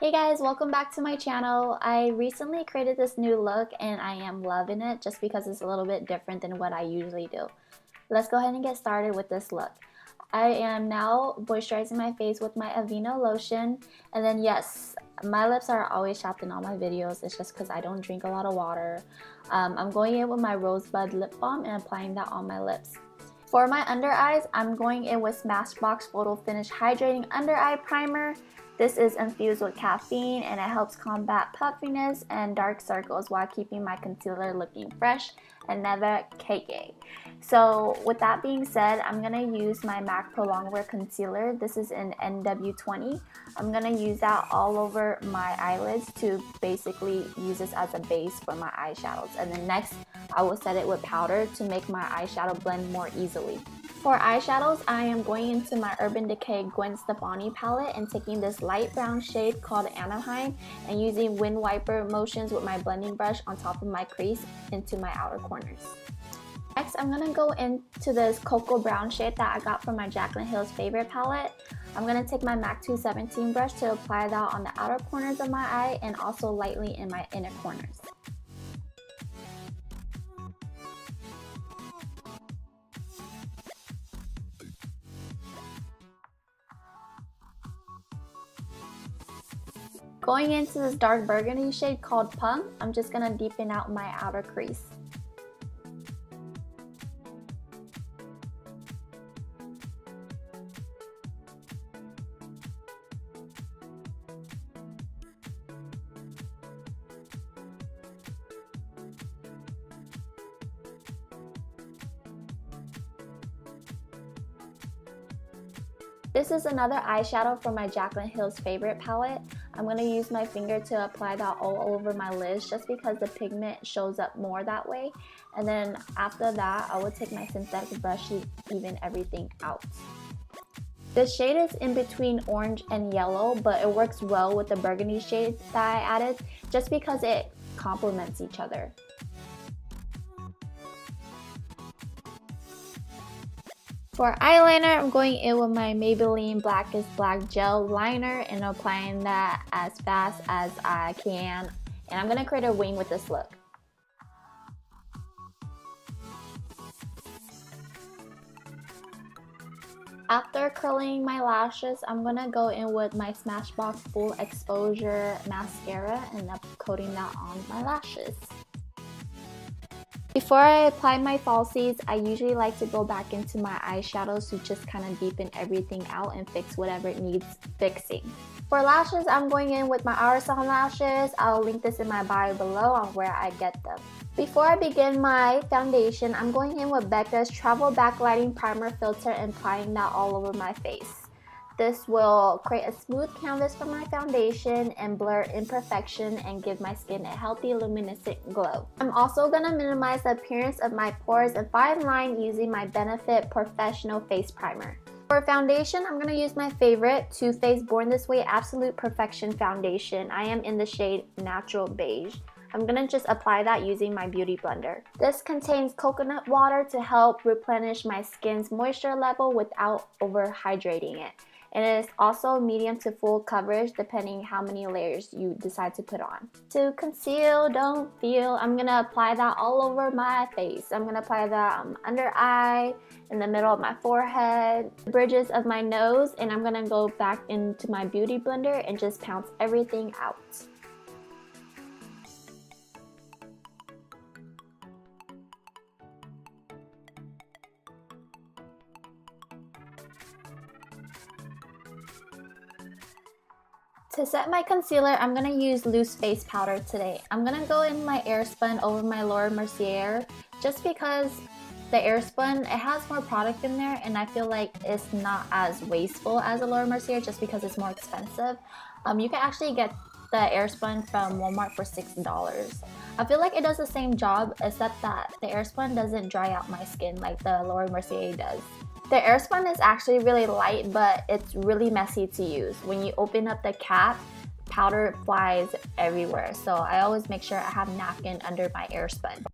Hey guys, welcome back to my channel. I recently created this new look and I am loving it just because it's a little bit different than what I usually do. Let's go ahead and get started with this look. I am now moisturizing my face with my Aveeno lotion, and then yes, my lips are always chapped in all my videos. It's just because I don't drink a lot of water. I'm going in with my Rosebud Lip Balm and applying that on my lips. For my under eyes, I'm going in with Smashbox Photo Finish Hydrating Under Eye Primer. This is infused with caffeine and it helps combat puffiness and dark circles while keeping my concealer looking fresh and never cakey. So with that being said, I'm going to use my MAC Pro Longwear Concealer. This is in NW20. I'm going to use that all over my eyelids to basically use this as a base for my eyeshadows. And then next, I will set it with powder to make my eyeshadow blend more easily. For eyeshadows, I am going into my Urban Decay Gwen Stefani palette and taking this light brown shade called Anaheim and using wind wiper motions with my blending brush on top of my crease into my outer corners. Next, I'm going to go into this cocoa brown shade that I got from my Jaclyn Hill's Favorite palette. I'm going to take my MAC 217 brush to apply that on the outer corners of my eye and also lightly in my inner corners. Going into this dark burgundy shade called Punk, I'm just going to deepen out my outer crease. This is another eyeshadow from my Jaclyn Hill's Favorite palette. I'm going to use my finger to apply that all over my lids just because the pigment shows up more that way. And then after that, I will take my synthetic brush to even everything out. The shade is in between orange and yellow, but it works well with the burgundy shade that I added just because it complements each other. For eyeliner, I'm going in with my Maybelline Black is Black Gel Liner and applying that as fast as I can. And I'm going to create a wing with this look. After curling my lashes, I'm going to go in with my Smashbox Full Exposure Mascara and coating that on my lashes. Before I apply my falsies, I usually like to go back into my eyeshadows to just kind of deepen everything out and fix whatever it needs fixing. For lashes, I'm going in with my Airspun lashes. I'll link this in my bio below on where I get them. Before I begin my foundation, I'm going in with Becca's Travel Backlighting Primer Filter and applying that all over my face. This will create a smooth canvas for my foundation and blur imperfection and give my skin a healthy luminescent glow. I'm also going to minimize the appearance of my pores and fine line using my Benefit Professional Face Primer. For foundation, I'm going to use my favorite Too Faced Born This Way Absolute Perfection Foundation. I am in the shade Natural Beige. I'm going to just apply that using my beauty blender. This contains coconut water to help replenish my skin's moisture level without overhydrating it. And it is also medium to full coverage depending how many layers you decide to put on. To conceal, don't feel, I'm going to apply that all over my face. I'm going to apply that under eye, in the middle of my forehead, the bridges of my nose, and I'm going to go back into my beauty blender and just pounce everything out. To set my concealer, I'm going to use loose face powder today. I'm going to go in my Airspun over my Laura Mercier just because the Airspun, it has more product in there and I feel like it's not as wasteful as a Laura Mercier just because it's more expensive. You can actually get the Airspun from Walmart for $6. I feel like it does the same job except that the Airspun doesn't dry out my skin like the Laura Mercier does. The Airspun is actually really light, but it's really messy to use. When you open up the cap, powder flies everywhere. So I always make sure I have a napkin under my Airspun.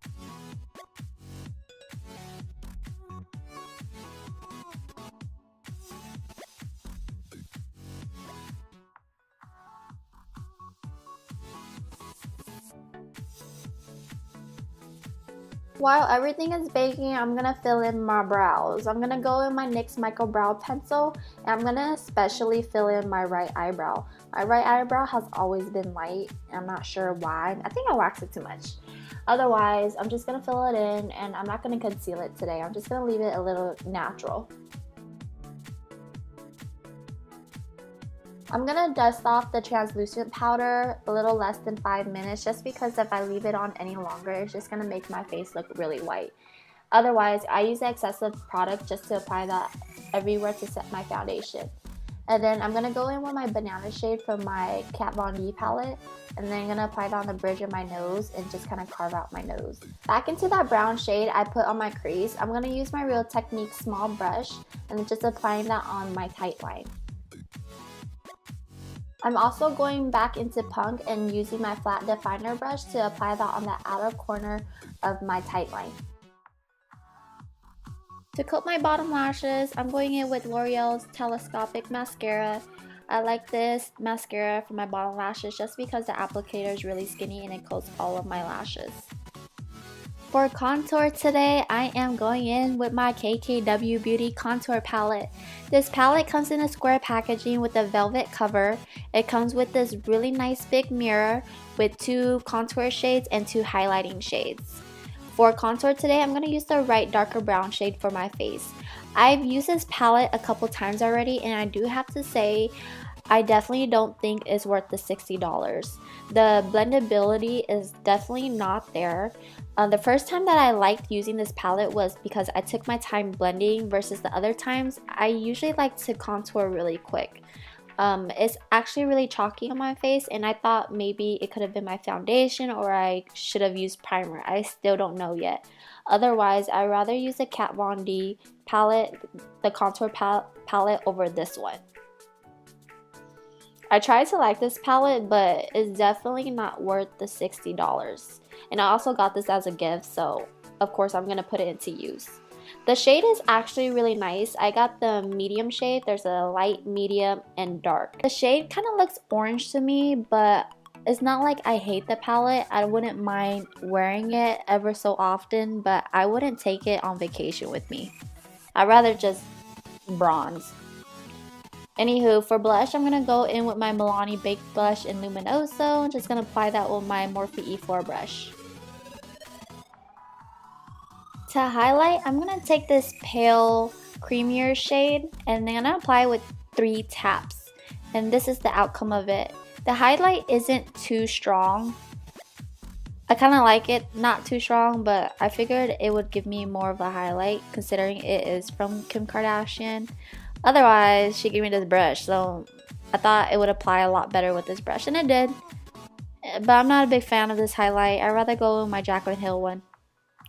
While everything is baking, I'm gonna fill in my brows. I'm gonna go in my NYX Micro Brow Pencil, and I'm gonna especially fill in my right eyebrow. My right eyebrow has always been light. I'm not sure why. I think I waxed it too much. Otherwise, I'm just gonna fill it in, and I'm not gonna conceal it today. I'm just gonna leave it a little natural. I'm gonna dust off the translucent powder a little less than 5 minutes, just because if I leave it on any longer, it's just gonna make my face look really white. Otherwise, I use the excessive product just to apply that everywhere to set my foundation. And then I'm gonna go in with my banana shade from my Kat Von D palette, and then I'm gonna apply that on the bridge of my nose and just kind of carve out my nose. Back into that brown shade I put on my crease, I'm gonna use my Real Technique small brush and then just applying that on my tight line. I'm also going back into Punk and using my flat definer brush to apply that on the outer corner of my tight line. To coat my bottom lashes, I'm going in with L'Oreal's Telescopic mascara. I like this mascara for my bottom lashes just because the applicator is really skinny and it coats all of my lashes. For contour today, I am going in with my KKW Beauty Contour Palette. This palette comes in a square packaging with a velvet cover. It comes with this really nice big mirror with 2 contour shades and 2 highlighting shades. For contour today, I'm going to use the right darker brown shade for my face. I've used this palette a couple times already, and I do have to say, I definitely don't think it's worth the $60. The blendability is definitely not there. The first time that I liked using this palette was because I took my time blending, versus the other times I usually like to contour really quick. It's actually really chalky on my face, and I thought maybe it could have been my foundation or I should have used primer. I still don't know yet. Otherwise, I'd rather use the Kat Von D palette, the contour palette, over this one. I tried to like this palette, but it's definitely not worth the $60. And I also got this as a gift, so of course I'm going to put it into use. The shade is actually really nice. I got the medium shade. There's a light, medium, and dark. The shade kind of looks orange to me, but it's not like I hate the palette. I wouldn't mind wearing it ever so often, but I wouldn't take it on vacation with me. I'd rather just bronze. Anywho, for blush, I'm going to go in with my Milani Baked Blush in Luminiso. I'm just going to apply that with my Morphe E4 brush. To highlight, I'm going to take this pale, creamier shade, and then I'm going to apply it with 3 taps. And this is the outcome of it. The highlight isn't too strong. I kind of like it not too strong, but I figured it would give me more of a highlight considering it is from Kim Kardashian. Otherwise, she gave me this brush, so I thought it would apply a lot better with this brush, and it did. But I'm not a big fan of this highlight. I'd rather go with my Jaclyn Hill one.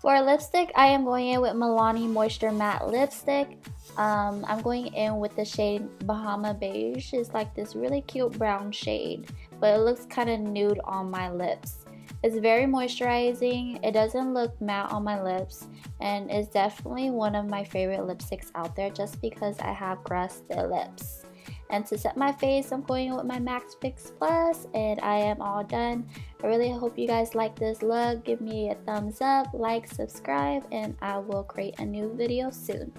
For lipstick, I am going in with Milani Moisture Matte Lipstick. I'm going in with the shade Bahama Beige. It's like this really cute brown shade, but it looks kind of nude on my lips. It's very moisturizing. It doesn't look matte on my lips, and it's definitely one of my favorite lipsticks out there just because I have crusty lips. And to set my face, I'm going with my MAC Fix Plus, and I am all done. I really hope you guys like this look. Give me a thumbs up, like, subscribe, and I will create a new video soon.